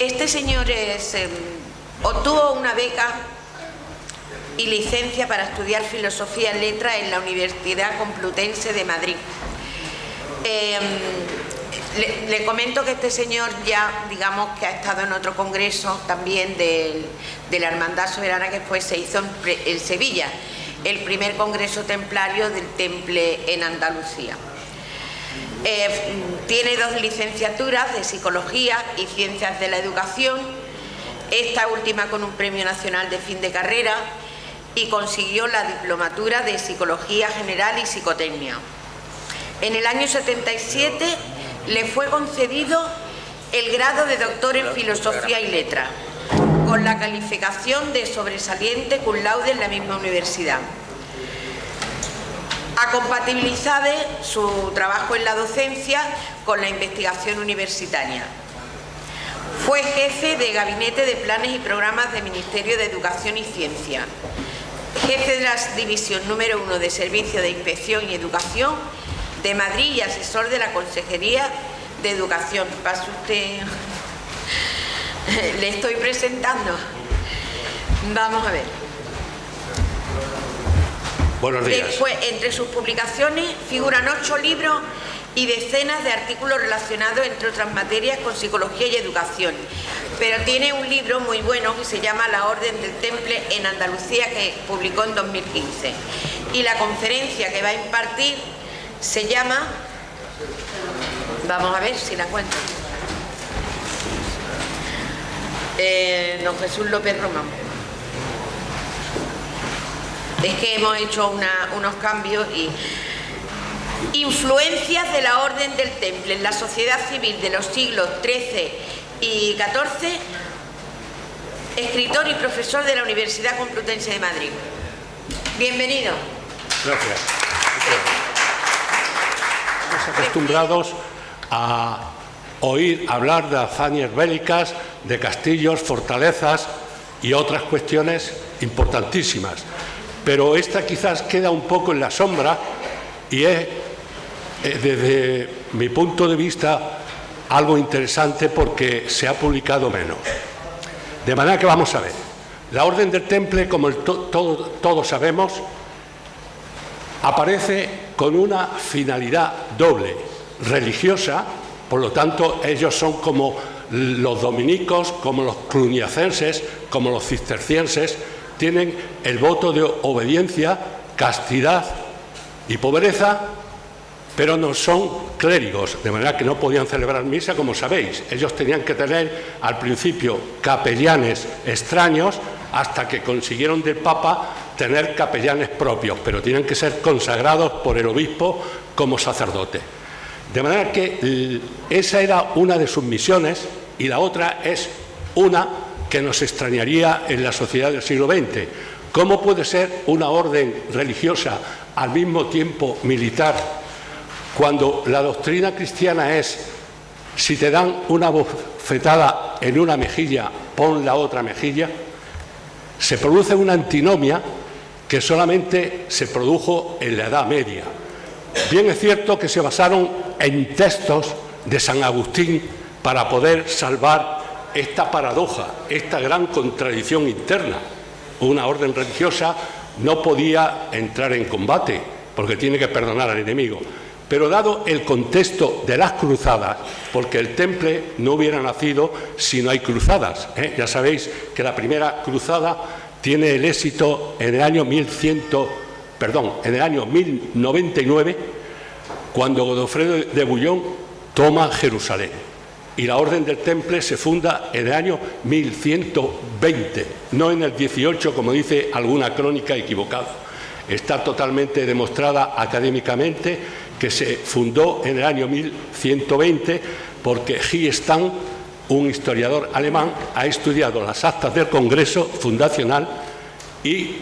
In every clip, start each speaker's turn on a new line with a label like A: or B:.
A: Este señor obtuvo una beca y licencia para estudiar Filosofía y Letras en la Universidad Complutense de Madrid. Le comento que este señor ya, digamos, que ha estado en otro congreso también de la Hermandad Soberana que se hizo en Sevilla, el primer congreso templario del Temple en Andalucía. Tiene 2 licenciaturas de Psicología y Ciencias de la Educación, esta última con un premio nacional de fin de carrera, y consiguió la diplomatura de Psicología General y Psicotecnia. En el año 77 le fue concedido el grado de doctor en Filosofía y Letras, con la calificación de sobresaliente cum laude en la misma universidad. Ha compatibilizado su trabajo en la docencia con la investigación universitaria. Fue jefe de Gabinete de Planes y Programas del Ministerio de Educación y Ciencia, jefe de la División número 1 de Servicio de Inspección y Educación de Madrid y asesor de la Consejería de Educación. Pase usted, le estoy presentando. Vamos a ver.
B: Buenos días.
A: Entre sus publicaciones figuran 8 libros y decenas de artículos relacionados, entre otras materias, con psicología y educación. Pero tiene un libro muy bueno que se llama La Orden del Temple en Andalucía, que publicó en 2015. Y la conferencia que va a impartir se llama, vamos a ver si la encuentro, don Jesús López Román. Es que hemos hecho unos cambios y influencias de la Orden del Temple en la sociedad civil de los siglos XIII y XIV, escritor y profesor de la Universidad Complutense de Madrid. Bienvenido.
B: Gracias. Estamos acostumbrados a oír hablar de hazañas bélicas, de castillos, fortalezas y otras cuestiones importantísimas. Pero esta quizás queda un poco en la sombra y es, desde mi punto de vista, algo interesante porque se ha publicado menos. De manera que vamos a ver. La Orden del Temple, como todos sabemos, aparece con una finalidad doble, religiosa. Por lo tanto, ellos son como los dominicos, como los cluniacenses, como los cistercienses, tienen el voto de obediencia, castidad y pobreza, pero no son clérigos, de manera que no podían celebrar misa, como sabéis. Ellos tenían que tener al principio capellanes extraños, hasta que consiguieron del Papa tener capellanes propios, pero tienen que ser consagrados por el obispo como sacerdote. De manera que esa era una de sus misiones, y la otra es una que nos extrañaría en la sociedad del siglo XX. ¿Cómo puede ser una orden religiosa al mismo tiempo militar, cuando la doctrina cristiana es: si te dan una bofetada en una mejilla, pon la otra mejilla? Se produce una antinomia que solamente se produjo en la Edad Media. Bien es cierto que se basaron en textos de San Agustín para poder salvar esta paradoja, esta gran contradicción interna. Una orden religiosa no podía entrar en combate porque tiene que perdonar al enemigo. Pero dado el contexto de las cruzadas, porque el Temple no hubiera nacido si no hay cruzadas, ya sabéis que la primera cruzada tiene el éxito en el año 1099, cuando Godofredo de Bouillon toma Jerusalén. Y la Orden del Temple se funda en el año 1120, no en el 18, como dice alguna crónica equivocada. Está totalmente demostrada académicamente que se fundó en el año 1120 porque Hillestan, un historiador alemán, ha estudiado las actas del Congreso Fundacional y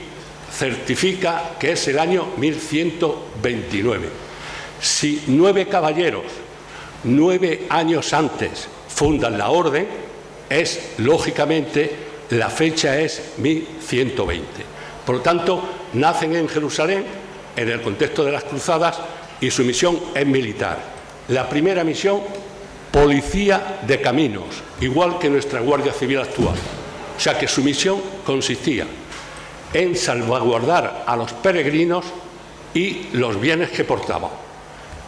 B: certifica que es el año 1129. Si 9 caballeros 9 años antes fundan la orden, lógicamente la fecha es 1120. Por lo tanto, nacen en Jerusalén en el contexto de las cruzadas y su misión es militar. La primera misión policía de caminos, igual que nuestra Guardia Civil actual. O sea que su misión consistía en salvaguardar a los peregrinos y los bienes que portaban.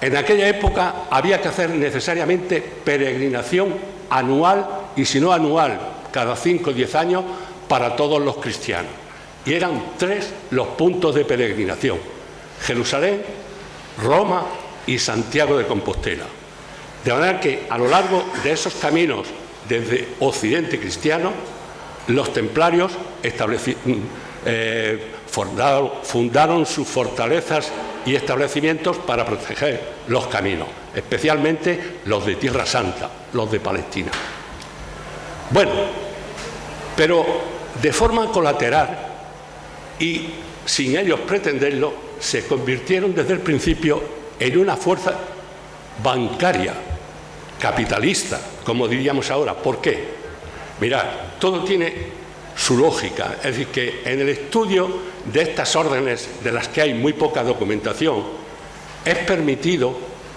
B: En aquella época había que hacer necesariamente peregrinación anual, y si no anual, cada 5 o 10 años, para todos los cristianos. Y eran 3 los puntos de peregrinación: Jerusalén, Roma y Santiago de Compostela. De manera que a lo largo de esos caminos desde Occidente cristiano, los templarios fundaron sus fortalezas y establecimientos para proteger los caminos, especialmente los de Tierra Santa, los de Palestina. Bueno, pero de forma colateral y sin ellos pretenderlo, se convirtieron desde el principio en una fuerza bancaria, capitalista, como diríamos ahora. ¿Por qué? Mirad, todo tiene su lógica. Es decir, que en el estudio de estas órdenes, de las que hay muy poca documentación, es permitido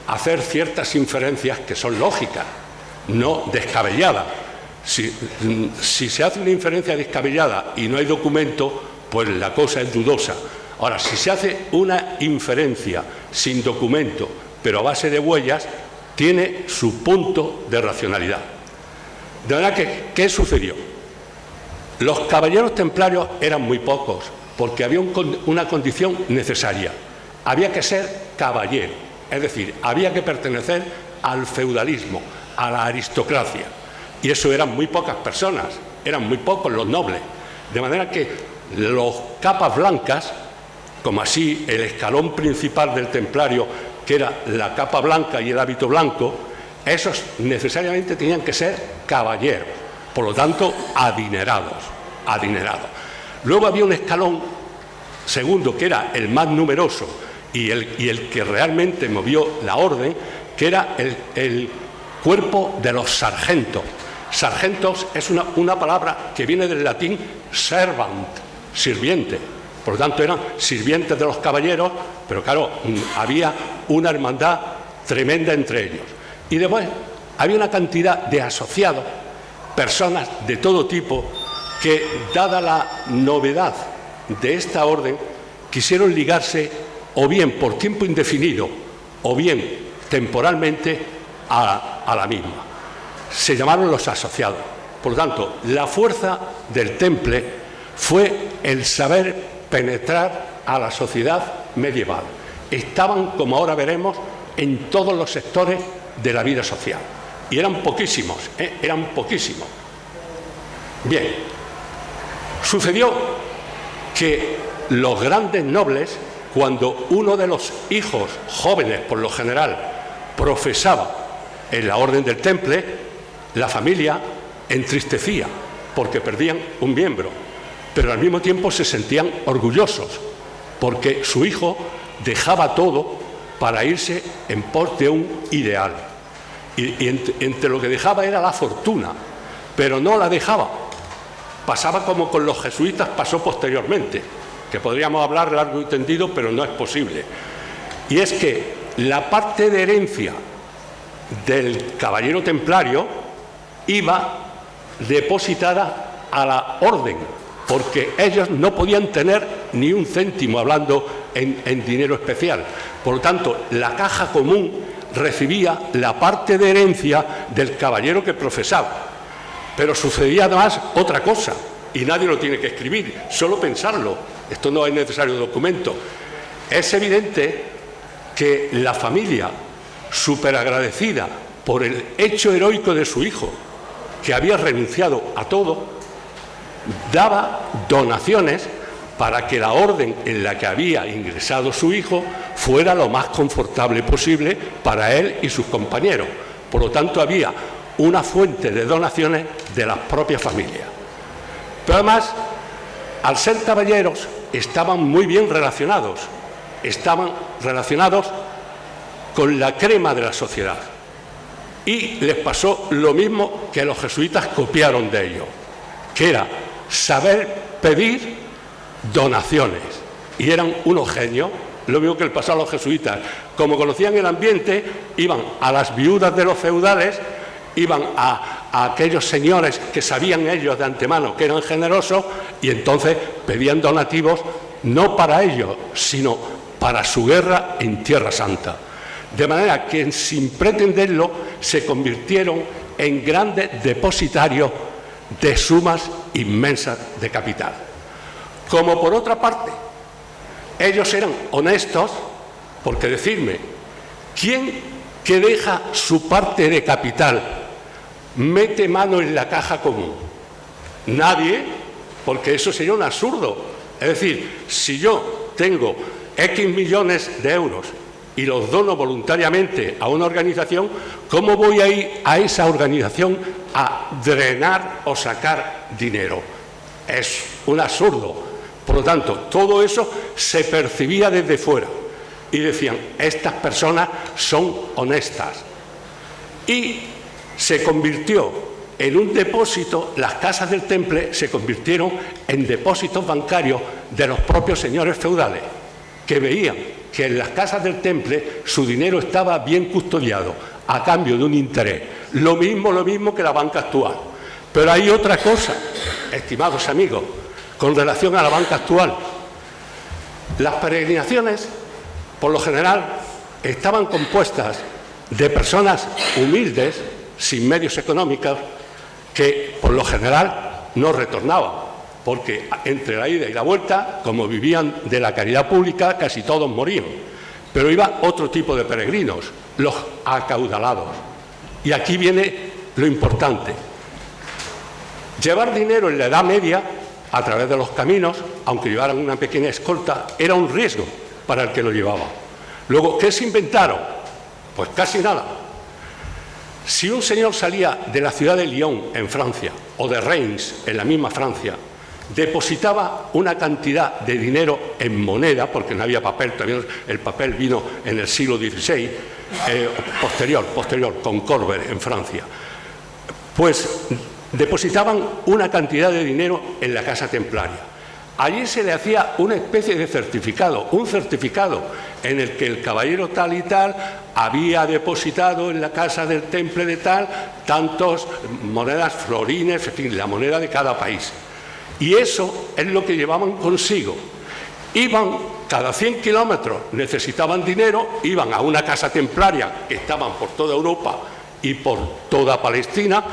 B: hacer ciertas inferencias que son lógicas, no descabelladas. Si se hace una inferencia descabellada y no hay documento, pues la cosa es dudosa. Ahora, si se hace una inferencia sin documento, pero a base de huellas, tiene su punto de racionalidad. De manera que, ¿qué sucedió? Los caballeros templarios eran muy pocos, porque había una condición necesaria. Había que ser caballero, es decir, había que pertenecer al feudalismo, a la aristocracia. Y eso eran muy pocas personas, eran muy pocos los nobles. De manera que los capas blancas, como así el escalón principal del templario, que era la capa blanca y el hábito blanco, esos necesariamente tenían que ser caballeros, por lo tanto adinerados. Luego había un escalón segundo, que era el más numeroso y el que realmente movió la orden, que era el cuerpo de los sargentos. Sargentos es una palabra que viene del latín servant, sirviente. Por lo tanto, eran sirvientes de los caballeros, pero claro, había una hermandad tremenda entre ellos. Y después había una cantidad de asociados, personas de todo tipo, que, dada la novedad de esta orden, quisieron ligarse o bien por tiempo indefinido o bien temporalmente a la misma. Se llamaron los asociados. Por lo tanto, la fuerza del temple fue el saber penetrar a la sociedad medieval. Estaban, como ahora veremos, en todos los sectores de la vida social. Y eran poquísimos, eran poquísimos. Bien, sucedió que los grandes nobles, cuando uno de los hijos jóvenes, por lo general, profesaba en la orden del temple, la familia entristecía porque perdían un miembro, pero al mismo tiempo se sentían orgullosos porque su hijo dejaba todo para irse en pos de un ideal. Y entre lo que dejaba era la fortuna, pero no la dejaba. Pasaba como con los jesuitas pasó posteriormente, que podríamos hablar largo y tendido, pero no es posible. Y es que la parte de herencia del caballero templario iba depositada a la orden, porque ellos no podían tener ni un céntimo, hablando en dinero especial. Por lo tanto, la caja común recibía la parte de herencia del caballero que profesaba. Pero sucedía además otra cosa, y nadie lo tiene que escribir, solo pensarlo. Esto no es necesario documento. Es evidente que la familia, súper agradecida por el hecho heroico de su hijo, que había renunciado a todo, daba donaciones para que la orden en la que había ingresado su hijo fuera lo más confortable posible para él y sus compañeros. Por lo tanto, había una fuente de donaciones de las propias familias. Pero además, al ser caballeros, estaban muy bien relacionados. Estaban relacionados con la crema de la sociedad. Y les pasó lo mismo que los jesuitas copiaron de ellos, que era saber pedir donaciones. Y eran unos genios, lo mismo que le pasó a los jesuitas. Como conocían el ambiente, iban a las viudas de los feudales, iban a aquellos señores que sabían ellos de antemano que eran generosos y entonces pedían donativos no para ellos, sino para su guerra en Tierra Santa. De manera que, sin pretenderlo, se convirtieron en grandes depositarios de sumas inmensas de capital. Como por otra parte, ellos eran honestos, porque decirme, ¿quién que deja su parte de capital mete mano en la caja común? Nadie, porque eso sería un absurdo. Es decir, si yo tengo X millones de euros y los dono voluntariamente a una organización, ¿cómo voy a ir a esa organización a drenar o sacar dinero? Es un absurdo. Por lo tanto, todo eso se percibía desde fuera y decían, estas personas son honestas. Y se convirtió en un depósito, las casas del Temple se convirtieron en depósitos bancarios de los propios señores feudales, que veían que en las casas del Temple su dinero estaba bien custodiado a cambio de un interés. Lo mismo que la banca actual. Pero hay otra cosa, estimados amigos, con relación a la banca actual. Las peregrinaciones, por lo general, estaban compuestas de personas humildes, sin medios económicos, que por lo general no retornaban, porque entre la ida y la vuelta, como vivían de la caridad pública, casi todos morían. Pero iba otro tipo de peregrinos, los acaudalados. Y aquí viene lo importante. Llevar dinero en la Edad Media, a través de los caminos, aunque llevaran una pequeña escolta, era un riesgo para el que lo llevaba. Luego, ¿qué se inventaron? Pues casi nada. Si un señor salía de la ciudad de Lyon, en Francia, o de Reims, en la misma Francia, depositaba una cantidad de dinero en moneda, porque no había papel, todavía el papel vino en el siglo XVI, posterior, con Colbert en Francia, pues depositaban una cantidad de dinero en la casa templaria. Allí se le hacía una especie de certificado, un certificado en el que el caballero tal y tal había depositado en la casa del Temple de tal tantos monedas florines, en fin, la moneda de cada país. Y eso es lo que llevaban consigo. Iban cada 100 kilómetros, necesitaban dinero, iban a una casa templaria que estaban por toda Europa y por toda Palestina,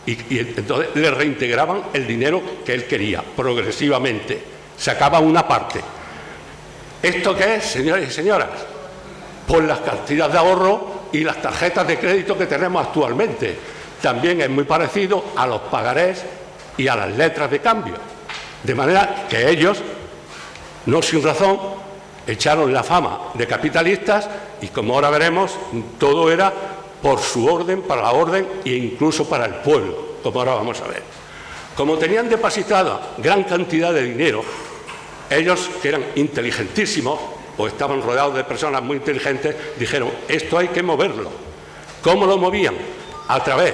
B: y entonces le reintegraban el dinero que él quería, progresivamente. Sacaba una parte. ¿Esto qué es, señores y señoras? Pues las cartillas de ahorro y las tarjetas de crédito que tenemos actualmente. También es muy parecido a los pagarés y a las letras de cambio. De manera que ellos, no sin razón, echaron la fama de capitalistas y, como ahora veremos, todo era por su orden, para la orden e incluso para el pueblo, como ahora vamos a ver. Como tenían depositada gran cantidad de dinero, ellos, que eran inteligentísimos, o estaban rodeados de personas muy inteligentes, dijeron, esto hay que moverlo. ¿Cómo lo movían? A través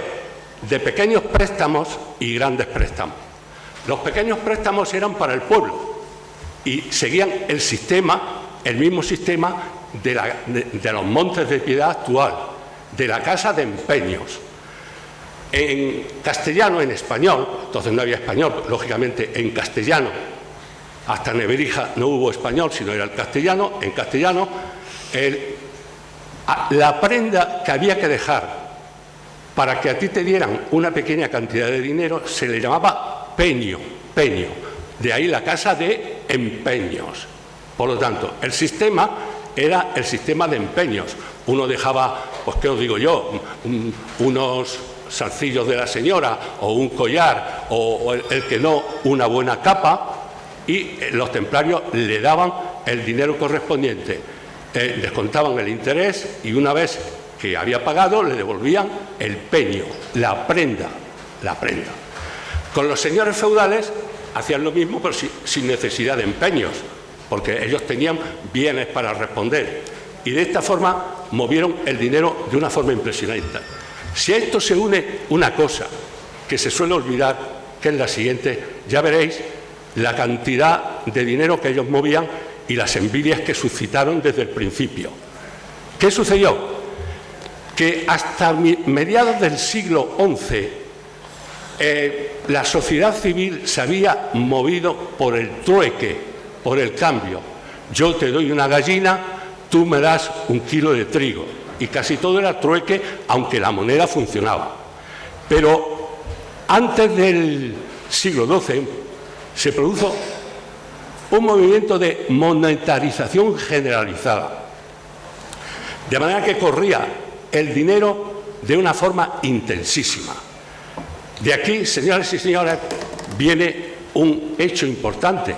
B: de pequeños préstamos y grandes préstamos. Los pequeños préstamos eran para el pueblo y seguían el sistema, el mismo sistema de los Montes de Piedad actual, de la casa de empeños. En castellano, en español, entonces no había español, lógicamente en castellano, hasta Nebrija no hubo español, sino era el castellano. En castellano, la prenda que había que dejar para que a ti te dieran una pequeña cantidad de dinero se le llamaba peño, de ahí la casa de empeños. Por lo tanto, el sistema era el sistema de empeños. Uno dejaba, pues qué os digo yo, unos zarcillos de la señora o un collar o el que no, una buena capa, y los templarios le daban el dinero correspondiente, descontaban el interés y una vez que había pagado le devolvían el peño, la prenda. Con los señores feudales hacían lo mismo, pero sin necesidad de empeños, porque ellos tenían bienes para responder y de esta forma movieron el dinero de una forma impresionante. Si a esto se une una cosa que se suele olvidar, que es la siguiente, ya veréis la cantidad de dinero que ellos movían y las envidias que suscitaron desde el principio. ¿Qué sucedió? Que hasta mediados del siglo XI la sociedad civil se había movido por el trueque, por el cambio. Yo te doy una gallina, tú me das un kilo de trigo. Y casi todo era trueque, aunque la moneda funcionaba. Pero antes del siglo XII se produjo un movimiento de monetarización generalizada, de manera que corría el dinero de una forma intensísima. De aquí, señores y señoras, viene un hecho importante,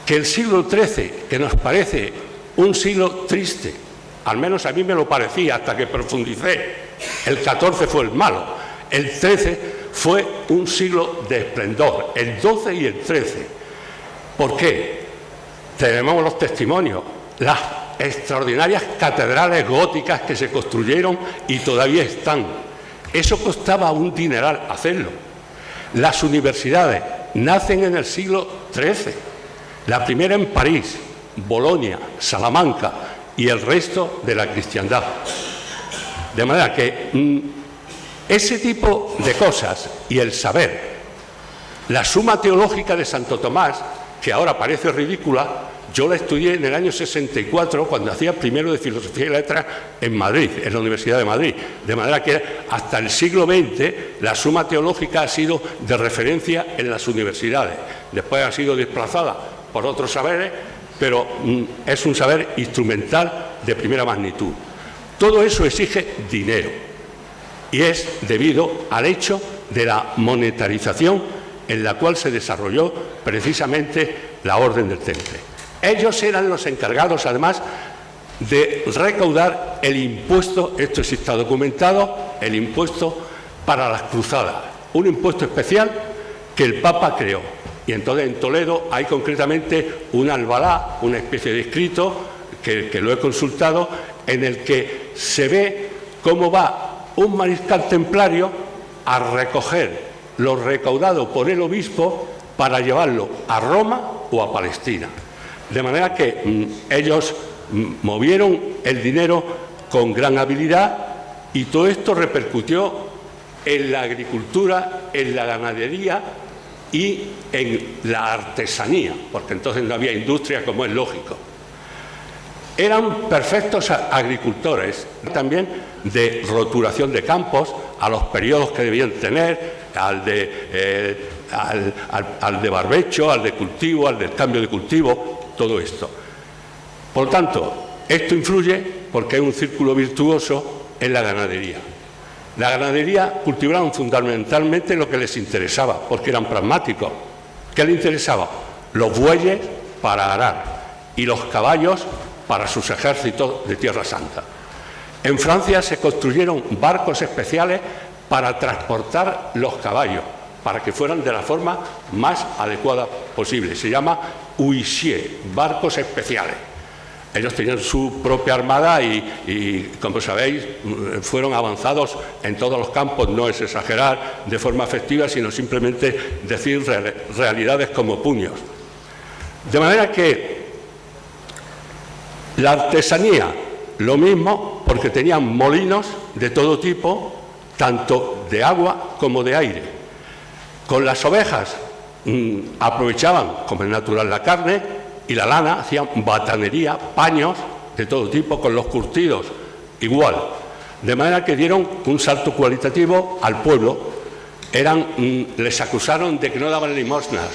B: que el siglo XIII, que nos parece un siglo triste, al menos a mí me lo parecía hasta que profundicé, el XIV fue el malo, el XIII fue un siglo de esplendor, el XII y el XIII. ¿Por qué? Tenemos los testimonios, las extraordinarias catedrales góticas que se construyeron y todavía están. Eso costaba un dineral hacerlo. Las universidades nacen en el siglo XIII, la primera en París, Bolonia, Salamanca y el resto de la cristiandad. De manera que ese tipo de cosas y el saber, la Suma Teológica de Santo Tomás, que ahora parece ridícula, yo la estudié en el año 64 cuando hacía primero de Filosofía y Letras en Madrid, en la Universidad de Madrid. De manera que hasta el siglo XX la Suma Teológica ha sido de referencia en las universidades. Después ha sido desplazada por otros saberes, pero es un saber instrumental de primera magnitud. Todo eso exige dinero y es debido al hecho de la monetarización en la cual se desarrolló precisamente la Orden del Temple. Ellos eran los encargados, además, de recaudar el impuesto, esto sí está documentado, el impuesto para las cruzadas, un impuesto especial que el Papa creó. Y entonces en Toledo hay concretamente un albalá, una especie de escrito, que lo he consultado, en el que se ve cómo va un mariscal templario a recoger lo recaudado por el obispo para llevarlo a Roma o a Palestina. De manera que ellos movieron el dinero con gran habilidad y todo esto repercutió en la agricultura, en la ganadería y en la artesanía, porque entonces no había industria, como es lógico. Eran perfectos agricultores, también de roturación de campos, a los periodos que debían tener, al de barbecho, al de cultivo, al del cambio de cultivo, todo esto. Por lo tanto, esto influye porque hay un círculo virtuoso en la ganadería. La ganadería cultivaban fundamentalmente lo que les interesaba, porque eran pragmáticos. ¿Qué les interesaba? Los bueyes para arar y los caballos para sus ejércitos de Tierra Santa. En Francia se construyeron barcos especiales para transportar los caballos, para que fueran de la forma más adecuada posible. Se llama huissier, barcos especiales. Ellos tenían su propia armada y, como sabéis, fueron avanzados en todos los campos. No es exagerar de forma afectiva, sino simplemente decir realidades como puños. De manera que la artesanía, lo mismo, porque tenían molinos de todo tipo, tanto de agua como de aire. Con las ovejas aprovechaban, como es natural, la carne y la lana, hacían batanería, paños de todo tipo, con los curtidos igual. De manera que dieron un salto cualitativo al pueblo. Les acusaron de que no daban limosnas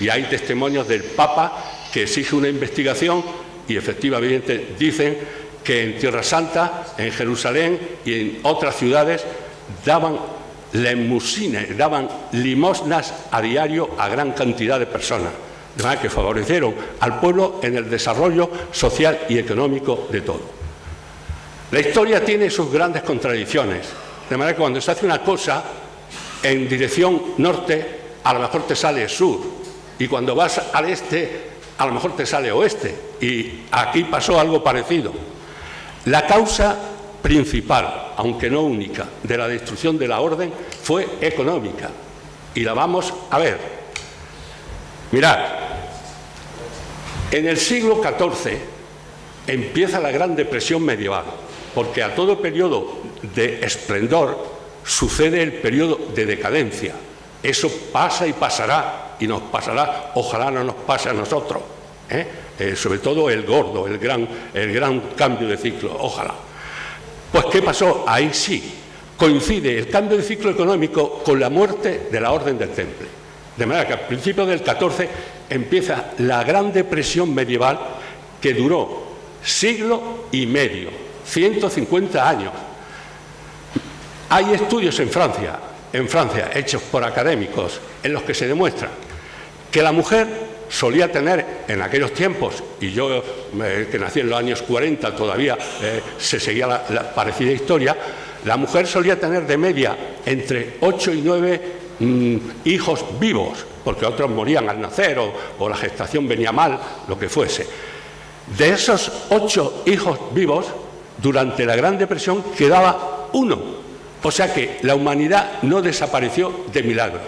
B: y hay testimonios del Papa que exige una investigación y efectivamente dicen que en Tierra Santa, en Jerusalén y en otras ciudades daban lemosines, daban limosnas a diario a gran cantidad de personas, de manera que favorecieron al pueblo en el desarrollo social y económico de todo. La historia tiene sus grandes contradicciones, de manera que cuando se hace una cosa en dirección norte, a lo mejor te sale sur, y cuando vas al este, a lo mejor te sale oeste, y aquí pasó algo parecido. La causa principal, aunque no única, de la destrucción de la orden fue económica, y la vamos a ver. Mirad, En el siglo XIV empieza la Gran Depresión medieval, porque a todo periodo de esplendor sucede el periodo de decadencia. Eso pasa y pasará, y nos pasará, ojalá no nos pase a nosotros, sobre todo el gordo, el gran cambio de ciclo, ojalá. Pues ¿qué pasó? Ahí sí, coincide el cambio de ciclo económico con la muerte de la Orden del Temple. De manera que al principio del XIV empieza la Gran Depresión medieval, que duró siglo y medio, 150 años. Hay estudios en Francia, hechos por académicos, en los que se demuestra que la mujer solía tener en aquellos tiempos, y yo que nací en los años 40 todavía se seguía la parecida historia, la mujer solía tener de media entre 8 y 9 hijos vivos, porque otros morían al nacer o la gestación venía mal, lo que fuese. De esos 8 hijos vivos, durante la Gran Depresión quedaba uno. O sea que la humanidad no desapareció de milagro.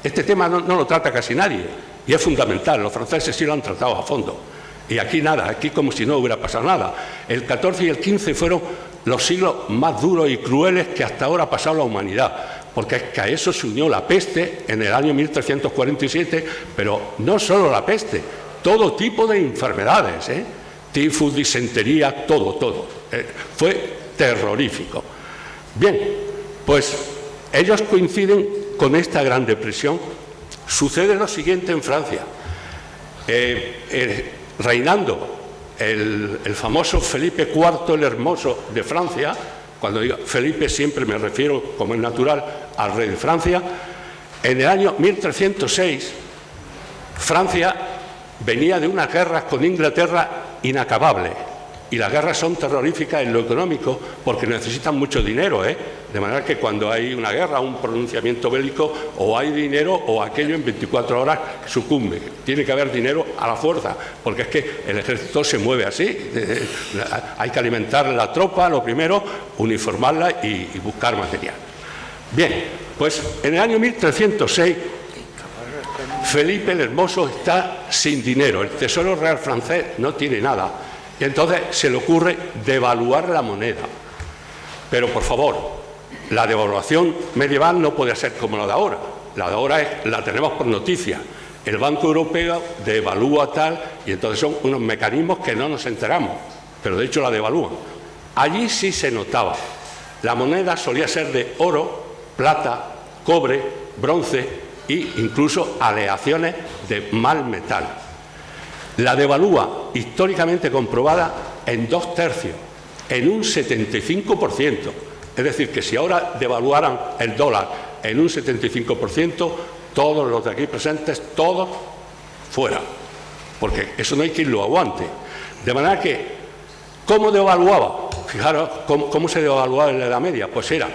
B: Este tema no lo trata casi nadie, y es fundamental. Los franceses sí lo han tratado a fondo. Y aquí nada, aquí como si no hubiera pasado nada. El XIV y el XV fueron los siglos más duros y crueles que hasta ahora ha pasado la humanidad, porque es que a eso se unió la peste en el año 1347, pero no solo la peste, todo tipo de enfermedades, tifus, disentería, todo. Fue terrorífico. Bien, pues ellos coinciden con esta Gran Depresión. Sucede lo siguiente en Francia. Reinando el famoso Felipe IV el Hermoso de Francia, cuando digo Felipe siempre me refiero, como es natural, al rey de Francia. En el año 1306, Francia venía de unas guerras con Inglaterra inacabables. Y las guerras son terroríficas en lo económico porque necesitan mucho dinero, De manera que cuando hay una guerra, un pronunciamiento bélico, o hay dinero o aquello en 24 horas sucumbe. Tiene que haber dinero a la fuerza, porque es que el ejército se mueve así. Hay que alimentar la tropa, lo primero, uniformarla y buscar material. Bien, pues en el año 1306, Felipe el Hermoso está sin dinero. El Tesoro Real francés no tiene nada. Y entonces se le ocurre devaluar la moneda. Pero, por favor, la devaluación medieval no puede ser como la de ahora. La de ahora la tenemos por noticia. El Banco Europeo devalúa tal, y entonces son unos mecanismos que no nos enteramos, pero de hecho la devalúan. Allí sí se notaba. La moneda solía ser de oro, plata, cobre, bronce e incluso aleaciones de mal metal. La devalúa, históricamente comprobada, en 2/3, en un 75%. Es decir, que si ahora devaluaran el dólar en un 75%, todos los de aquí presentes, todos fuera. Porque eso no hay quien lo aguante. De manera que, ¿cómo devaluaba? Fijaros cómo se devaluaba en la Edad Media. Pues era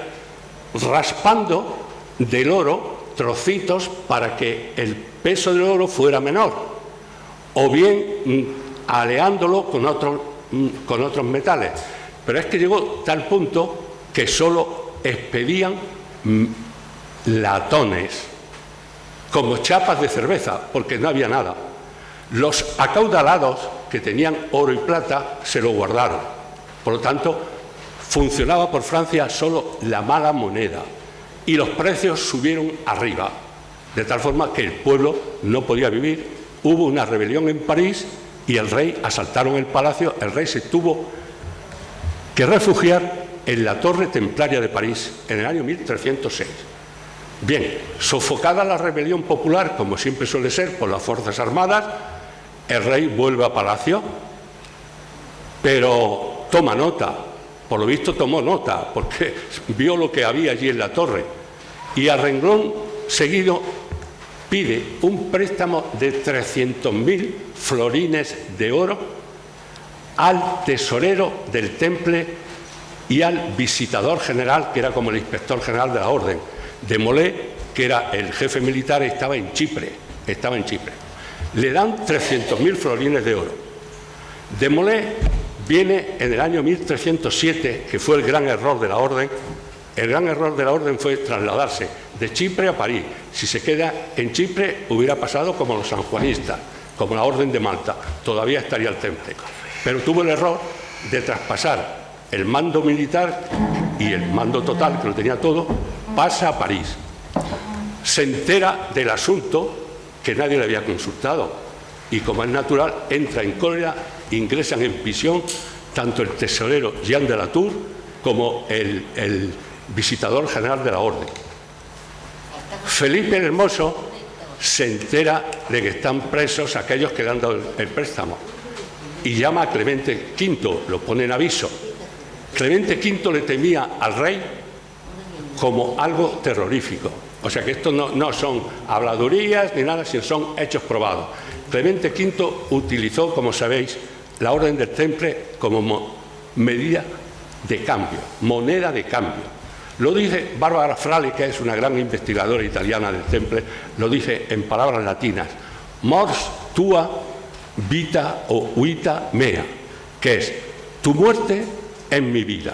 B: raspando del oro trocitos para que el peso del oro fuera menor, o bien aleándolo con otros metales. Pero es que llegó tal punto que solo expedían latones, como chapas de cerveza, porque no había nada. Los acaudalados, que tenían oro y plata, se lo guardaron. Por lo tanto, funcionaba por Francia solo la mala moneda, y los precios subieron arriba, de tal forma que el pueblo no podía vivir. Hubo una rebelión en París y el rey, asaltaron el palacio, el rey se tuvo que refugiar en la Torre Templaria de París en el año 1306. Bien, sofocada la rebelión popular, como siempre suele ser, por las Fuerzas Armadas, el rey vuelve a palacio, pero toma nota, por lo visto tomó nota, porque vio lo que había allí en la torre, y a renglón seguido pide un préstamo de 300.000 florines de oro al tesorero del Temple y al visitador general, que era como el inspector general de la orden, de Molé, que era el jefe militar, estaba en Chipre. Le dan 300.000 florines de oro. De Molé viene en el año 1307, que fue el gran error de la orden. El gran error de la orden fue trasladarse de Chipre a París. Si se queda en Chipre, hubiera pasado como los sanjuanistas. como la Orden de Malta, todavía estaría el temple. Pero tuvo el error de traspasar el mando militar y el mando total, que lo tenía todo, pasa a París. Se entera del asunto que nadie le había consultado y, como es natural, entra en cólera, ingresan en prisión tanto el tesorero Jean de la Tour como el visitador general de la Orden. Felipe el Hermoso se entera de que están presos aquellos que le han dado el préstamo y llama a Clemente V, lo pone en aviso. Clemente V le temía al rey como algo terrorífico. O sea que esto no son habladurías ni nada, sino son hechos probados. Clemente V utilizó, como sabéis, la Orden del Temple como medida de cambio, moneda de cambio. Lo dice Bárbara Frale, que es una gran investigadora italiana del Temple, lo dice en palabras latinas: mors tua vita o vita mea, que es tu muerte en mi vida.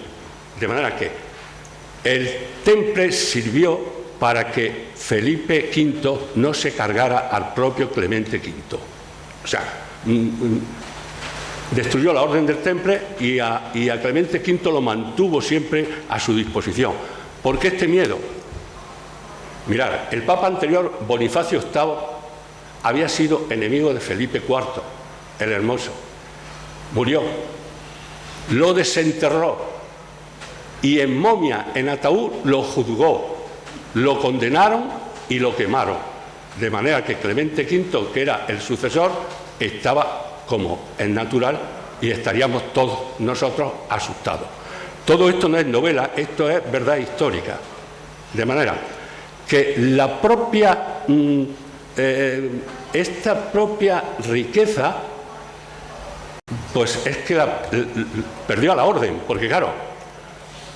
B: De manera que el Temple sirvió para que Felipe V no se cargara al propio Clemente V. O sea, destruyó la Orden del Temple y a Clemente V lo mantuvo siempre a su disposición. ¿Por qué este miedo? Mirad, el Papa anterior, Bonifacio VIII, había sido enemigo de Felipe IV, el Hermoso. Murió, lo desenterró y en momia, en ataúd, lo juzgó, lo condenaron y lo quemaron. De manera que Clemente V, que era el sucesor, estaba, como es natural, y estaríamos todos nosotros asustados. Todo esto no es novela, esto es verdad histórica. De manera que la propia, esta propia riqueza, pues es que perdió a la Orden, porque claro,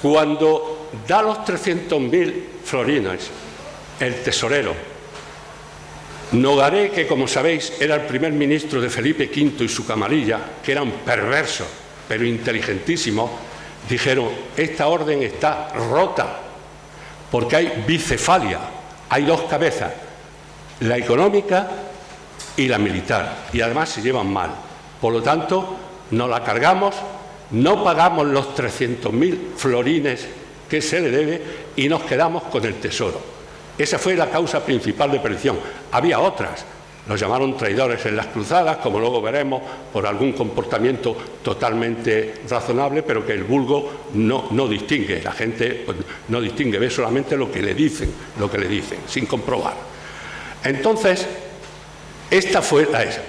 B: cuando da los 300.000 florines el tesorero, Nogaré, que como sabéis era el primer ministro de Felipe V y su camarilla, que eran perversos pero inteligentísimos, dijeron: esta orden está rota porque hay bicefalia, hay dos cabezas, la económica y la militar, y además se llevan mal. Por lo tanto, nos la cargamos, no pagamos los 300.000 florines que se le debe y nos quedamos con el tesoro. Esa fue la causa principal de perdición. Había otras. Los llamaron traidores en las cruzadas, como luego veremos, por algún comportamiento totalmente razonable, pero que el vulgo no distingue. La gente pues, no distingue, ve solamente lo que le dicen, sin comprobar. Entonces, esta fue la esa.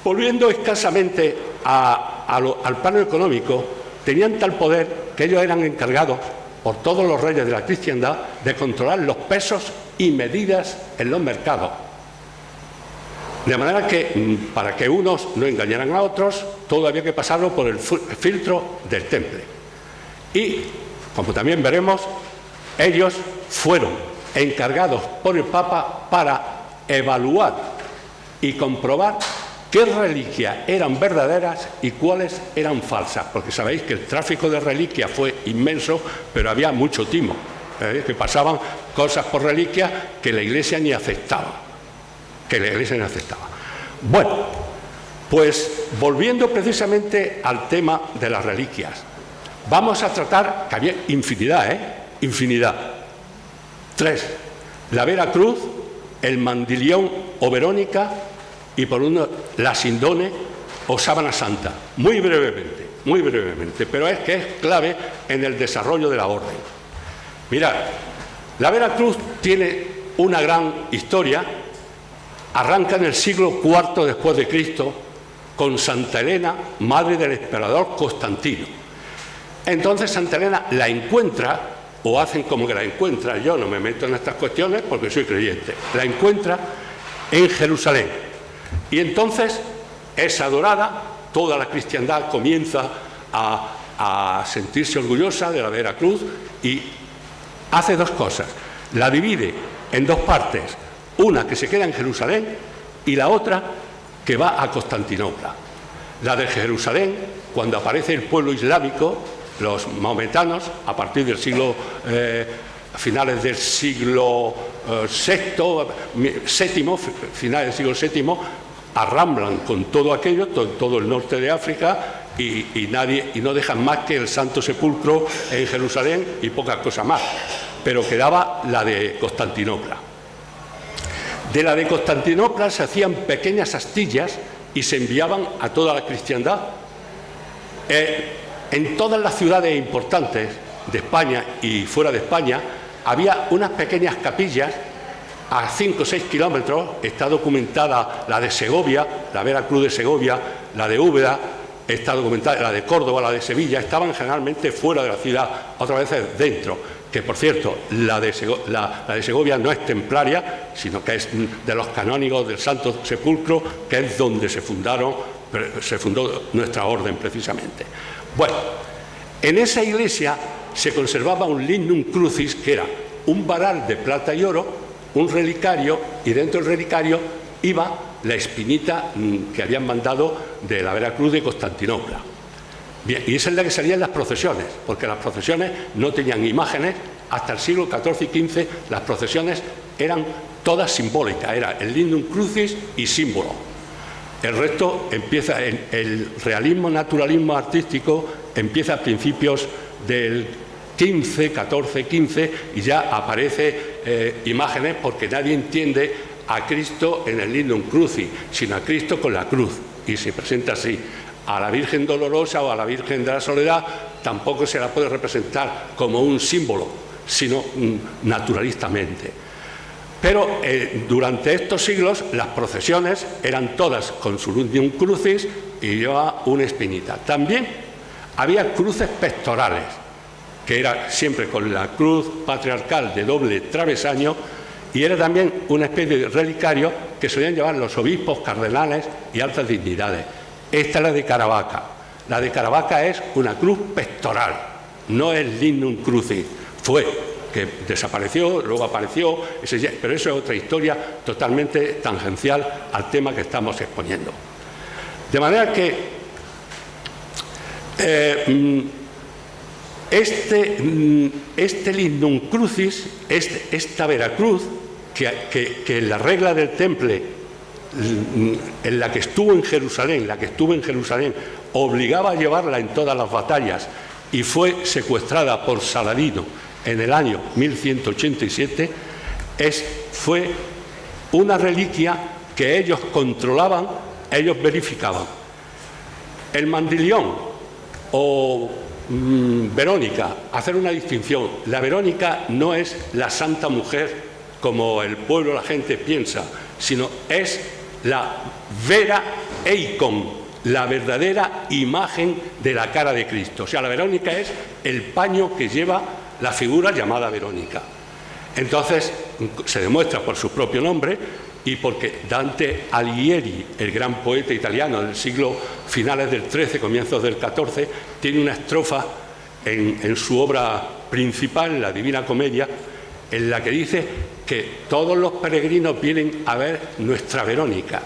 B: Volviendo escasamente al plano económico, tenían tal poder que ellos eran encargados por todos los reyes de la cristiandad de controlar los pesos y medidas en los mercados. De manera que, para que unos no engañaran a otros, todo había que pasarlo por el filtro del Temple. Y, como también veremos, ellos fueron encargados por el Papa para evaluar y comprobar qué reliquias eran verdaderas y cuáles eran falsas, porque sabéis que el tráfico de reliquias fue inmenso, pero había mucho timo, que pasaban cosas por reliquias que la Iglesia ni aceptaba. Bueno, pues volviendo precisamente al tema de las reliquias, vamos a tratar, que había infinidad. 3, la Vera Cruz, el Mandilión o Verónica, y por uno la Sindone o Sábana Santa, muy brevemente, pero es que es clave en el desarrollo de la orden. Mirad, la Vera Cruz tiene una gran historia, arranca en el siglo IV después de Cristo con Santa Elena, madre del emperador Constantino. Entonces Santa Elena la encuentra, o hacen como que la encuentra, yo no me meto en estas cuestiones porque soy creyente, la encuentra en Jerusalén. Y entonces es adorada, toda la cristiandad comienza a sentirse orgullosa de la Vera Cruz y hace dos cosas. La divide en dos partes, una que se queda en Jerusalén y la otra que va a Constantinopla. La de Jerusalén, cuando aparece el pueblo islámico, los maometanos, a partir del siglo, finales del siglo VII, finales del siglo VII, arramblan con todo aquello, todo el norte de África, y no dejan más que el Santo Sepulcro en Jerusalén y pocas cosas más. Pero quedaba la de Constantinopla. De la de Constantinopla se hacían pequeñas astillas y se enviaban a toda la cristiandad. En todas las ciudades importantes de España y fuera de España había unas pequeñas capillas a 5 o 6 kilómetros. Está documentada la de Segovia, la Vera Cruz de Segovia, la de Úbeda, está documentada la de Córdoba, la de Sevilla. Estaban generalmente fuera de la ciudad, otras veces dentro, que por cierto la de Segovia no es templaria, sino que es de los canónigos del Santo Sepulcro, que es donde se fundó nuestra orden precisamente. Bueno, en esa iglesia se conservaba un lignum crucis, que era un varal de plata y oro, un relicario, y dentro del relicario iba la espinita que habían mandado de la Vera Cruz de Constantinopla. Bien, y esa es la que salía en las procesiones, porque las procesiones no tenían imágenes. Hasta el siglo XIV y XV las procesiones eran todas simbólicas, era el lignum crucis y símbolo. El resto empieza, el realismo, naturalismo artístico empieza a principios del 15, 14, 15, y ya aparece imágenes, porque nadie entiende a Cristo en el lignum crucis, sino a Cristo con la cruz, y se presenta así. A la Virgen Dolorosa o a la Virgen de la Soledad tampoco se la puede representar como un símbolo, sino naturalistamente. Pero durante estos siglos las procesiones eran todas con su lignum crucis y llevaba una espinita. También había cruces pectorales, que era siempre con la cruz patriarcal de doble travesaño, y era también una especie de relicario que solían llevar los obispos, cardenales y altas dignidades. Esta es la de Caravaca. La de Caravaca es una cruz pectoral, no es lignum crucis. Fue, que desapareció, luego apareció, pero eso es otra historia totalmente tangencial al tema que estamos exponiendo. De manera que este lignum crucis, esta Vera Cruz, que la regla del temple, en la que estuvo en Jerusalén, obligaba a llevarla en todas las batallas, y fue secuestrada por Saladino en el año 1187, fue una reliquia que ellos controlaban, ellos verificaban. El Mandilión o Verónica, hacer una distinción: la Verónica no es la Santa Mujer como el pueblo, la gente piensa, sino es la Vera Eikon, la verdadera imagen de la cara de Cristo. O sea, la Verónica es el paño que lleva la figura llamada Verónica. Entonces se demuestra por su propio nombre, y porque Dante Alighieri, el gran poeta italiano del siglo finales del XIII, comienzos del XIV, tiene una estrofa en su obra principal, la Divina Comedia, en la que dice que todos los peregrinos vienen a ver nuestra Verónica,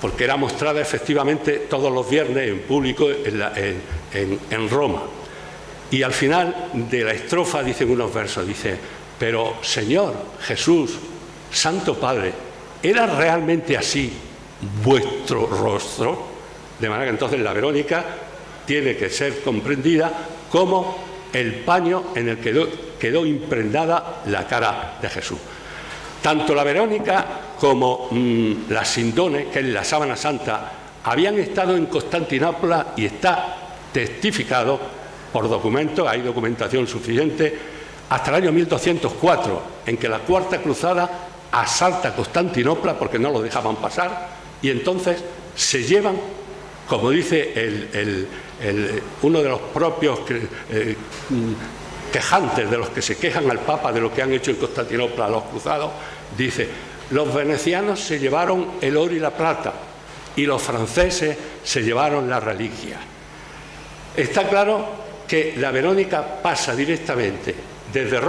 B: porque era mostrada efectivamente todos los viernes en público en Roma. Y al final de la estrofa dicen unos versos, dice: pero Señor Jesús, Santo Padre, ¿era realmente así vuestro rostro? De manera que entonces la Verónica tiene que ser comprendida como el paño en el que quedó impregnada la cara de Jesús. Tanto la Verónica como la Sindone, que es la sábana santa, habían estado en Constantinopla, y está testificado por documentos, hay documentación suficiente, hasta el año 1204, en que la Cuarta Cruzada asalta Constantinopla porque no lo dejaban pasar, y entonces se llevan, como dice uno de los propios quejantes, de los que se quejan al Papa de lo que han hecho en Constantinopla los cruzados, dice: los venecianos se llevaron el oro y la plata, y los franceses se llevaron la reliquia. Está claro que la Verónica pasa directamente desde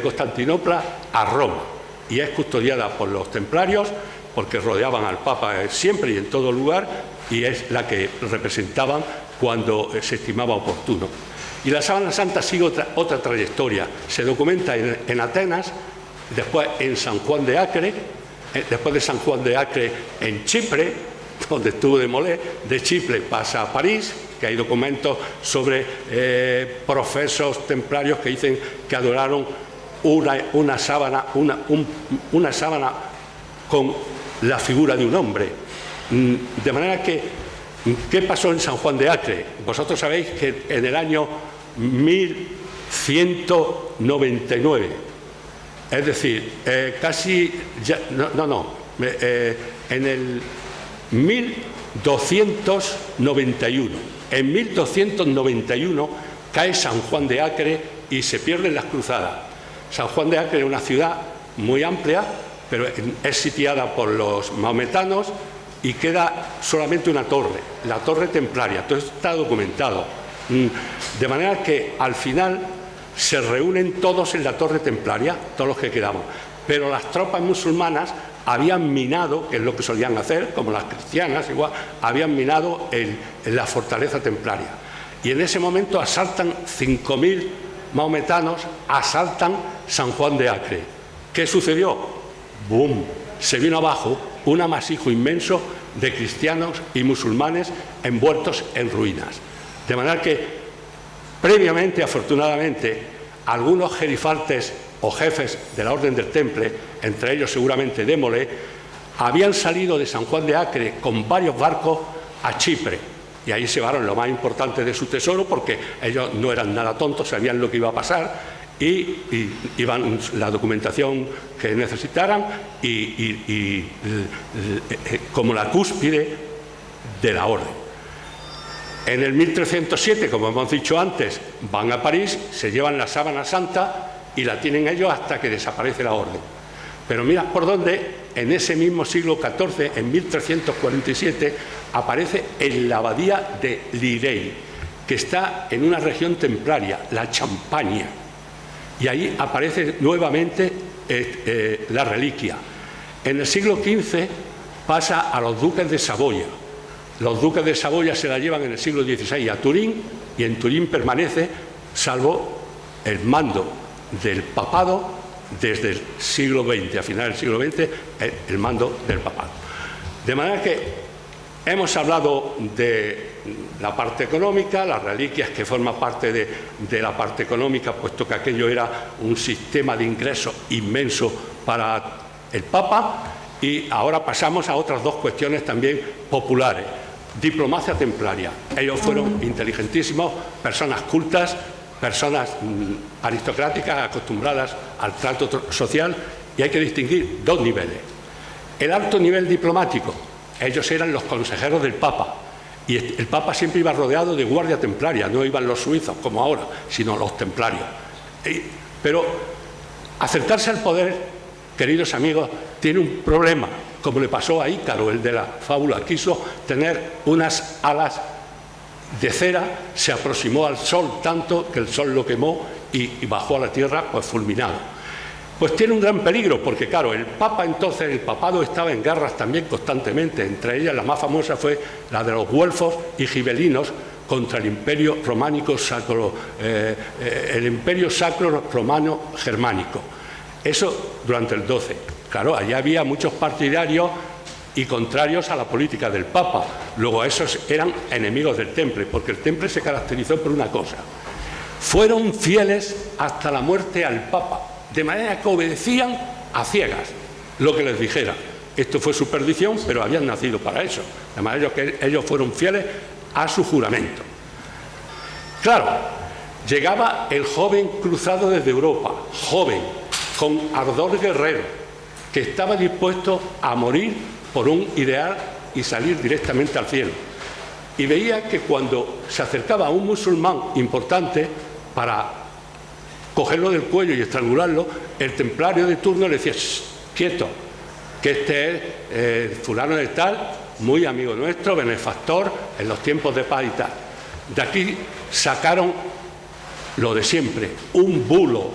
B: Constantinopla a Roma, y es custodiada por los templarios, porque rodeaban al Papa siempre y en todo lugar, y es la que representaban cuando se estimaba oportuno. Y la sábana santa sigue otra trayectoria. Se documenta en Atenas, después en San Juan de Acre, después de San Juan de Acre en Chipre, donde estuvo de Molé. De Chipre pasa a París, que hay documentos sobre profesos templarios que dicen que adoraron una sábana con la figura de un hombre. De manera que, ¿qué pasó en San Juan de Acre? Vosotros sabéis que en el año 1199, es decir, en el 1291. En 1291 cae San Juan de Acre y se pierden las cruzadas. San Juan de Acre es una ciudad muy amplia, pero es sitiada por los maometanos y queda solamente una torre, la torre templaria. Todo esto está documentado. De manera que al final se reúnen todos en la torre templaria, todos los que quedamos. Pero las tropas musulmanas habían minado, que es lo que solían hacer, como las cristianas igual, habían minado en la fortaleza templaria. Y en ese momento asaltan 5.000 maometanos, asaltan San Juan de Acre. ¿Qué sucedió? ¡Bum! Se vino abajo un amasijo inmenso de cristianos y musulmanes envueltos en ruinas. De manera que, previamente, afortunadamente, algunos gerifaltes o jefes de la Orden del Temple, entre ellos seguramente de Molé, habían salido de San Juan de Acre con varios barcos a Chipre. Y ahí se llevaron lo más importante de su tesoro, porque ellos no eran nada tontos, sabían lo que iba a pasar y iban la documentación que necesitaran y como la cúspide de la orden. En el 1307, como hemos dicho antes, van a París, se llevan la sábana santa y la tienen ellos hasta que desaparece la orden. Pero mirad por dónde, en ese mismo siglo XIV, en 1347, aparece en la abadía de Lirey, que está en una región templaria, la Champaña. Y ahí aparece nuevamente la reliquia. En el siglo XV pasa a los duques de Saboya. Los duques de Saboya se la llevan en el siglo XVI a Turín, y en Turín permanece, salvo el mando del papado desde el siglo XX, a finales del siglo XX, el mando del papado. De manera que hemos hablado de la parte económica, las reliquias que forman parte de la parte económica, puesto que aquello era un sistema de ingresos inmenso para el Papa, y ahora pasamos a otras dos cuestiones también populares. Diplomacia templaria. Ellos fueron inteligentísimos, personas cultas, personas aristocráticas acostumbradas al trato social, y hay que distinguir dos niveles. El alto nivel diplomático, ellos eran los consejeros del Papa, y el Papa siempre iba rodeado de guardia templaria, no iban los suizos como ahora, sino los templarios. Pero acercarse al poder, queridos amigos, tiene un problema, como le pasó a Ícaro, el de la fábula. Quiso tener unas alas de cera, se aproximó al sol tanto que el sol lo quemó y bajó a la tierra pues fulminado. Pues tiene un gran peligro, porque claro, el Papa entonces, el papado estaba en guerras también constantemente, entre ellas la más famosa fue la de los güelfos y gibelinos contra el imperio románico sacro, el imperio sacro romano germánico. Eso durante el 12. Claro, allá había muchos partidarios y contrarios a la política del Papa. Luego esos eran enemigos del Temple, porque el Temple se caracterizó por una cosa: fueron fieles hasta la muerte al Papa, de manera que obedecían a ciegas lo que les dijera. Esto fue su perdición, pero habían nacido para eso, de manera que ellos fueron fieles a su juramento. Claro, llegaba el joven cruzado desde Europa, joven, con ardor guerrero, que estaba dispuesto a morir por un ideal y salir directamente al cielo. Y veía que cuando se acercaba a un musulmán importante para cogerlo del cuello y estrangularlo, el templario de turno le decía: quieto, que este es fulano de tal, muy amigo nuestro, benefactor en los tiempos de paz y tal. De aquí sacaron lo de siempre, un bulo,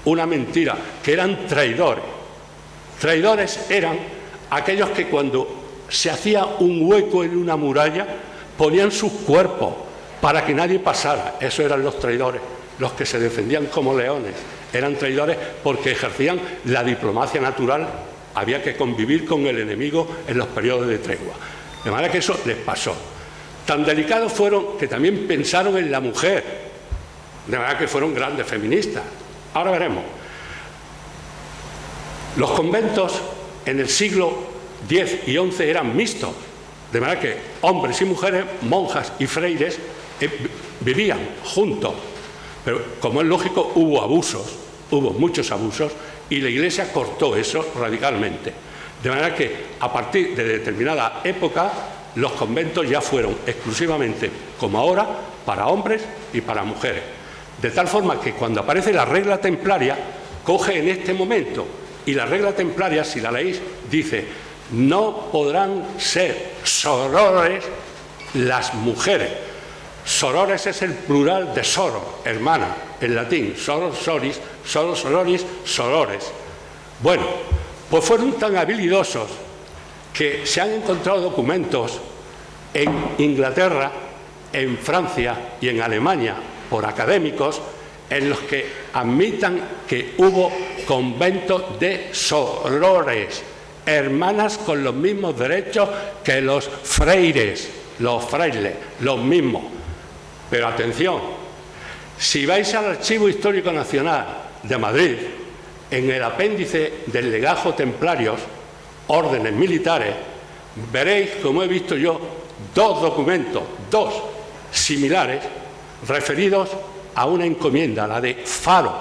B: una mentira, que eran traidores. Traidores eran aquellos que cuando se hacía un hueco en una muralla ponían sus cuerpos para que nadie pasara. Esos eran los traidores, los que se defendían como leones. Eran traidores porque ejercían la diplomacia natural había que convivir con el enemigo en los periodos de tregua. De manera que eso les pasó. Tan delicados fueron que también pensaron en la mujer, de manera que fueron grandes feministas. Ahora veremos. Los conventos en el siglo X y XI eran mixtos, de manera que hombres y mujeres, monjas y freires vivían juntos. Pero, como es lógico, hubo abusos, hubo muchos abusos, y la Iglesia cortó eso radicalmente. De manera que, a partir de determinada época, los conventos ya fueron exclusivamente, como ahora, para hombres y para mujeres. De tal forma que cuando aparece la regla templaria, coge en este momento, y la regla templaria, si la leéis, dice: no podrán ser sorores las mujeres. Sorores es el plural de soro, hermana, en latín. Soror, soris, soror, sororis, sorores. Bueno, pues fueron tan habilidosos que se han encontrado documentos en Inglaterra, en Francia y en Alemania por académicos en los que admitan que hubo conventos de sorores, hermanas con los mismos derechos que los freires, los frailes, los mismos. Pero atención, si vais al Archivo Histórico Nacional de Madrid, en el apéndice del Legajo Templarios, órdenes militares, veréis, como he visto yo, dos documentos, dos similares, referidos a una encomienda, la de Faro,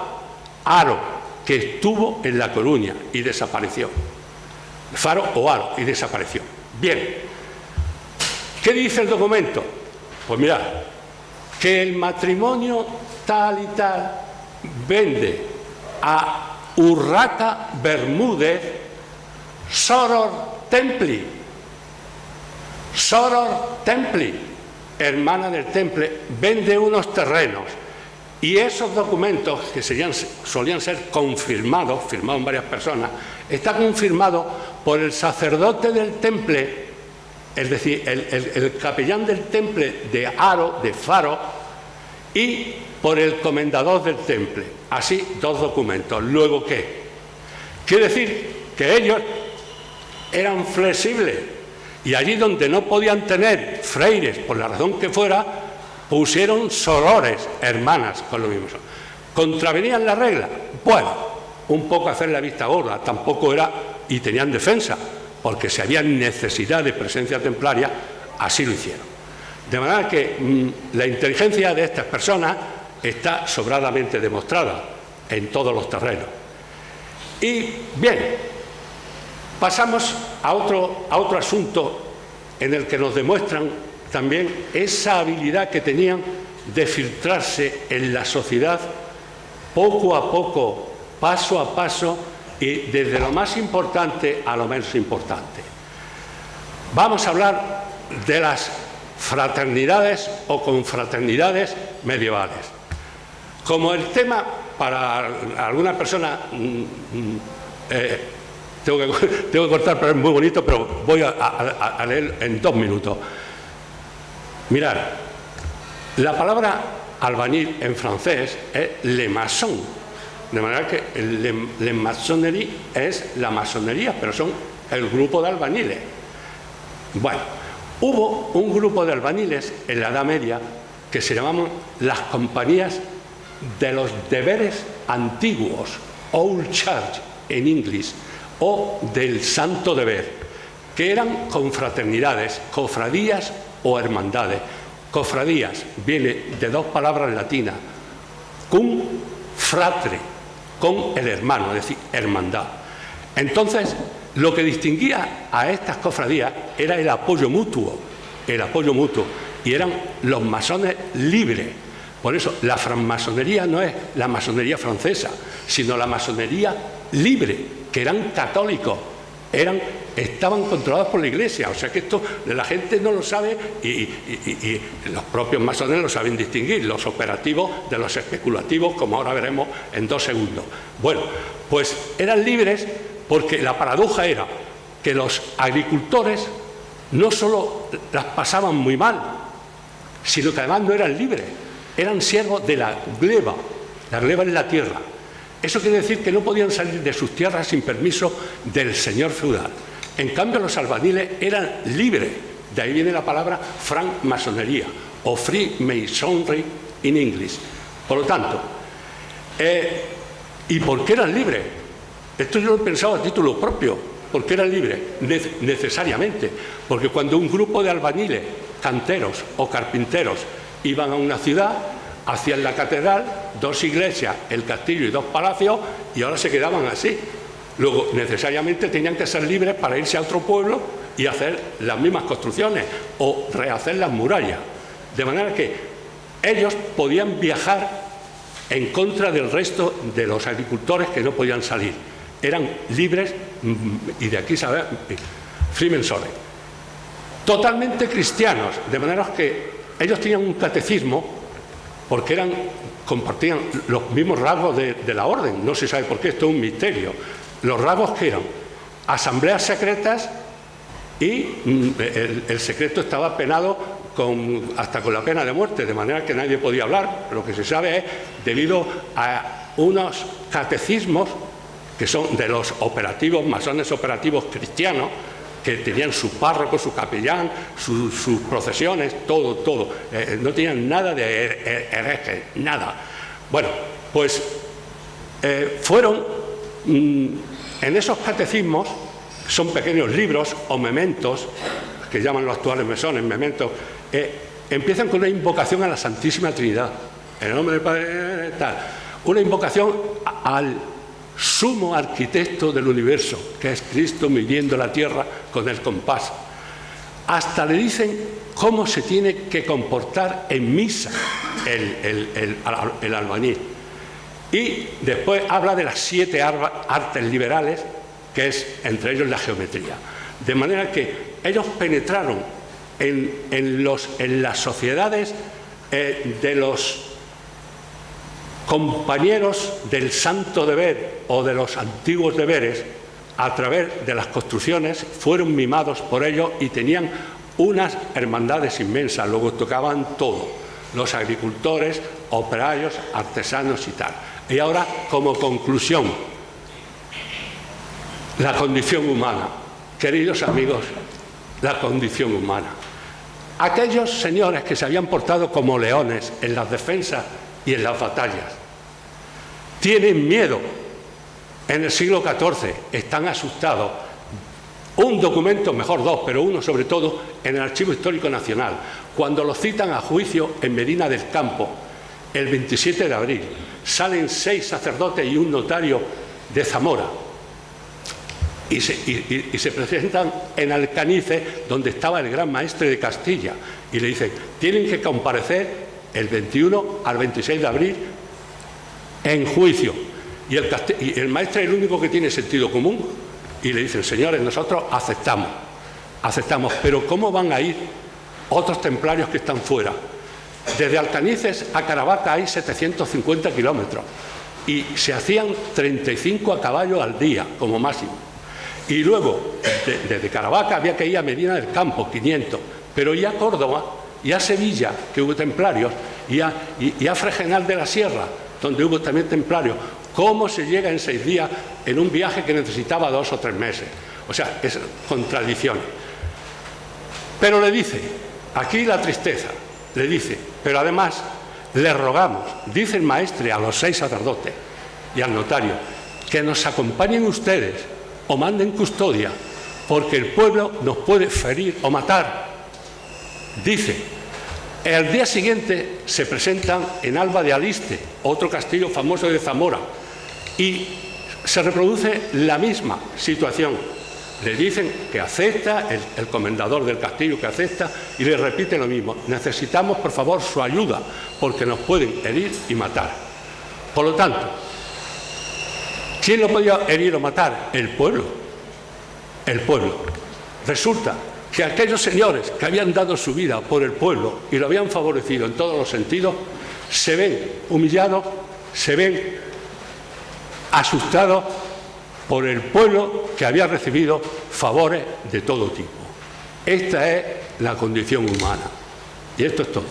B: Haro, que estuvo en La Coruña y desapareció. Faro o Haro, y desapareció. Bien, ¿qué dice el documento? Pues mirad, que el matrimonio tal y tal vende a Urraca Bermúdez Soror Templi, hermana del Temple, vende unos terrenos. Y esos documentos, que solían ser confirmados, firmados en varias personas, está confirmado por el sacerdote del Temple, es decir, el capellán del Temple de Haro, de Faro, y por el comendador del Temple. Así, dos documentos. Luego, ¿qué? Quiere decir que ellos eran flexibles, y allí donde no podían tener freires, por la razón que fuera, pusieron sorores, hermanas, con lo mismo. ¿Contravenían la regla? Bueno, un poco hacer la vista gorda, tampoco era, y tenían defensa, porque si había necesidad de presencia templaria, así lo hicieron. De manera que la inteligencia de estas personas está sobradamente demostrada en todos los terrenos. Y bien, pasamos a otro asunto en el que nos demuestran también esa habilidad que tenían de filtrarse en la sociedad poco a poco, paso a paso, y desde lo más importante a lo menos importante. Vamos a hablar de las fraternidades o confraternidades medievales. Como el tema para alguna persona, tengo que cortar, pero es muy bonito, pero voy a leer en 2 minutos. Mirad, la palabra albañil en francés es le maçon, de manera que le maçonnerie es la masonería, pero son el grupo de albañiles. Bueno, hubo un grupo de albañiles en la Edad Media que se llamaban las compañías de los deberes antiguos, Old Church en inglés, o del santo deber, que eran confraternidades, cofradías o hermandades. Cofradías viene de 2 palabras latinas, cum fratre, con el hermano, es decir, hermandad. Entonces, lo que distinguía a estas cofradías era el apoyo mutuo, y eran los masones libres. Por eso, la francmasonería no es la masonería francesa, sino la masonería libre, que eran católicos, estaban controlados por la Iglesia. O sea que esto la gente no lo sabe, y los propios masones lo saben distinguir, los operativos de los especulativos, como ahora veremos en 2 segundos. Bueno, pues eran libres porque la paradoja era que los agricultores no solo las pasaban muy mal, sino que además no eran libres, eran siervos de la gleba. La gleba es la tierra. Eso quiere decir que no podían salir de sus tierras sin permiso del señor feudal. En cambio, los albaniles eran libres. De ahí viene la palabra francmasonería o Freemasonry en inglés. Por lo tanto, ¿y por qué eran libres? Esto yo lo he pensado a título propio. ¿Por qué eran libres? Necesariamente. Porque cuando un grupo de albañiles, canteros o carpinteros iban a una ciudad, hacían la catedral, 2 iglesias, el castillo y 2 palacios, y ahora se quedaban así. Luego, necesariamente tenían que ser libres para irse a otro pueblo y hacer las mismas construcciones o rehacer las murallas. De manera que ellos podían viajar en contra del resto de los agricultores que no podían salir. Eran libres, y de aquí saber, Freemasons, totalmente cristianos, de manera que ellos tenían un catecismo porque compartían los mismos rasgos de la orden. No se sabe por qué, esto es un misterio. Los rasgos que eran asambleas secretas y el secreto estaba penado hasta con la pena de muerte, de manera que nadie podía hablar. Lo que se sabe es debido a unos catecismos que son de los operativos, masones operativos cristianos, que tenían su párroco, su capellán, sus procesiones, todo. No tenían nada de herejes, nada. Bueno, pues fueron en esos catecismos, son pequeños libros o mementos, que llaman los actuales mesones, mementos, empiezan con una invocación a la Santísima Trinidad, en el nombre del Padre, tal. Una invocación al sumo arquitecto del universo, que es Cristo midiendo la tierra con el compás. Hasta le dicen cómo se tiene que comportar en misa el albañil. Y después habla de las 7 artes liberales, que es entre ellos la geometría. De manera que ellos penetraron en las sociedades de los compañeros del santo deber o de los antiguos deberes, a través de las construcciones, fueron mimados por ellos y tenían unas hermandades inmensas. Luego tocaban todo, los agricultores, operarios, artesanos y tal. Y ahora, como conclusión, la condición humana. Queridos amigos, la condición humana. Aquellos señores que se habían portado como leones en las defensas y en las batallas, tienen miedo. En el siglo XIV están asustados. Un documento, mejor 2, pero uno sobre todo, en el Archivo Histórico Nacional, cuando los citan a juicio en Medina del Campo, el 27 de abril, salen 6 sacerdotes y un notario de Zamora y se presentan en Alcañices, donde estaba el gran maestre de Castilla, y le dicen, tienen que comparecer el 21 al 26 de abril en juicio. Y el maestre es el único que tiene sentido común, y le dicen, señores, nosotros aceptamos, pero ¿cómo van a ir otros templarios que están fuera? Desde Alcañices a Caravaca hay 750 kilómetros y se hacían 35 a caballo al día como máximo. Y luego, desde Caravaca había que ir a Medina del Campo, 500, pero ya a Córdoba, y a Sevilla, que hubo templarios, y a Fregenal de la Sierra, donde hubo también templarios. ¿Cómo se llega en 6 días en un viaje que necesitaba 2 o 3 meses? O sea, es contradicción. Pero le dice, aquí la tristeza, le dice, pero además le rogamos, dice el maestre a los 6 sacerdotes y al notario, que nos acompañen ustedes o manden custodia, porque el pueblo nos puede ferir o matar. Dice, el día siguiente se presentan en Alba de Aliste, otro castillo famoso de Zamora, y se reproduce la misma situación. Le dicen que acepta, el comendador del castillo que acepta, y le repite lo mismo. Necesitamos, por favor, su ayuda, porque nos pueden herir y matar. Por lo tanto, ¿quién lo podía herir o matar? El pueblo. El pueblo. Resulta que aquellos señores que habían dado su vida por el pueblo y lo habían favorecido en todos los sentidos, se ven humillados, se ven asustados por el pueblo que había recibido favores de todo tipo. Esta es la condición humana. Y esto es todo.